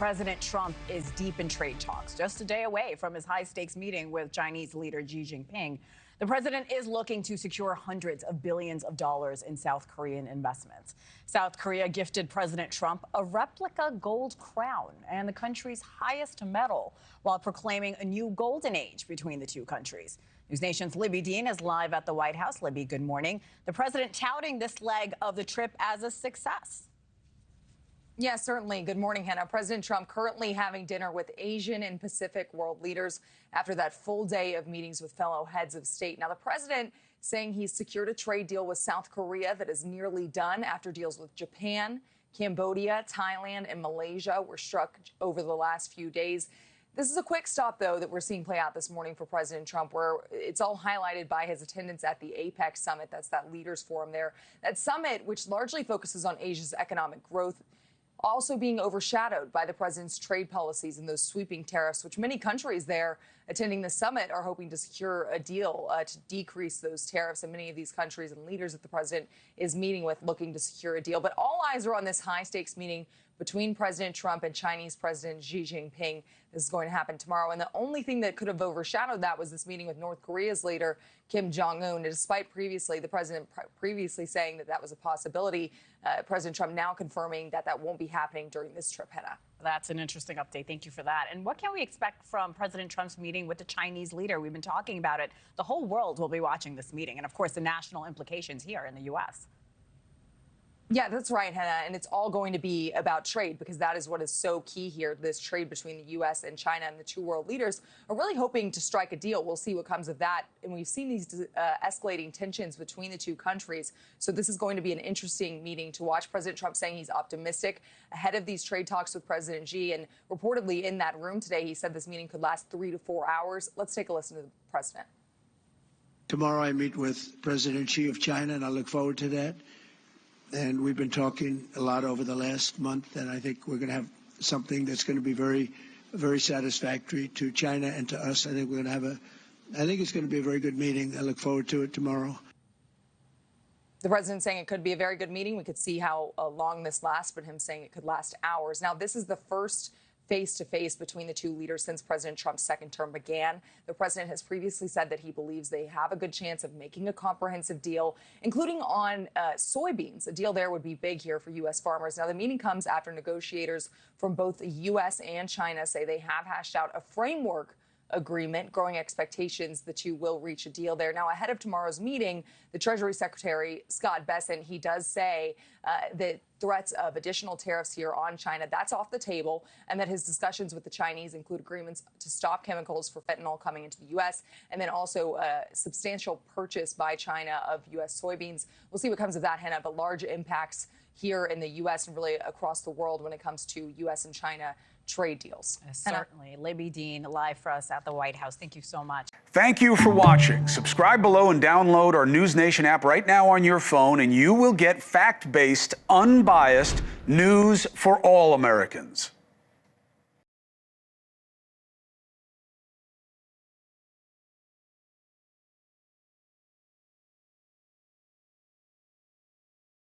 President Trump is deep in trade talks. Just a day away from his high-stakes meeting with Chinese leader Xi Jinping, the president is looking to secure hundreds of billions of dollars in South Korean investments. South Korea gifted President Trump a replica gold crown and the country's highest medal, while proclaiming a new golden age between the two countries. NewsNation's Libbey is live at the White House. Libby, good morning. The president touting this leg of the trip as a success. Yeah, certainly. Good morning, Hannah. President Trump currently having dinner with Asian and Pacific world leaders after that full day of meetings with fellow heads of state. Now, the president saying he's secured a trade deal with South Korea that is nearly done after deals with Japan, Cambodia, Thailand, and Malaysia were struck over the last few days. This is a quick stop, though, that we're seeing play out this morning for President Trump, where it's all highlighted by his attendance at the APEC summit. That's that leaders forum there. That summit, which largely focuses on Asia's economic growth, also being overshadowed by the president's trade policies and those sweeping tariffs, which many countries there attending the summit are hoping to secure a deal to decrease those tariffs. And many of these countries and leaders that the president is meeting with looking to secure a deal. But all eyes are on this high-stakes meeting between President Trump and Chinese President Xi Jinping. This is going to happen tomorrow. And the only thing that could have overshadowed that was this meeting with North Korea's leader, Kim Jong-un. Despite the president previously saying that that was a possibility, President Trump now confirming that that won't be happening during this trip, Hannah. That's an interesting update. Thank you for that. And what can we expect from President Trump's meeting with the Chinese leader? We've been talking about it. The whole world will be watching this meeting. And, of course, the national implications here in the U.S. Yeah, that's right, Hannah. And it's all going to be about trade, because that is what is so key here, this trade between the U.S. and China. And the two world leaders are really hoping to strike a deal. We'll see what comes of that. And we've seen these escalating tensions between the two countries. So this is going to be an interesting meeting to watch. President Trump saying he's optimistic ahead of these trade talks with President Xi. And reportedly in that room today, he said this meeting could last 3 to 4 hours. Let's take a listen to the president. Tomorrow I meet with President Xi of China, and I look forward to that. And we've been talking a lot over the last month, and I think we're going to have something that's going to be very, very satisfactory to China and to us. I think we're going to have I think it's going to be a very good meeting. I look forward to it tomorrow. The president saying it could be a very good meeting. We could see how long this lasts, but him saying it could last hours. Now, this is the first face-to-face between the two leaders since President Trump's second term began. The president has previously said that he believes they have a good chance of making a comprehensive deal, including on soybeans. A deal there would be big here for U.S. farmers. Now, the meeting comes after negotiators from both the U.S. and China say they have hashed out a framework agreement, growing expectations the two will reach a deal there. Now, ahead of tomorrow's meeting, the Treasury Secretary, Scott Bessent, he does say that threats of additional tariffs here on China, that's off the table, and that his discussions with the Chinese include agreements to stop chemicals for fentanyl coming into the U.S., and then also a substantial purchase by China of U.S. soybeans. We'll see what comes of that, Hannah, but large impacts here in the U.S. and really across the world when it comes to U.S. and China trade deals. Certainly. Libby Dean, live for us at the White House. Thank you so much. Thank you for watching. Subscribe below and download our NewsNation app right now on your phone, and you will get fact-based, unbiased news for all Americans.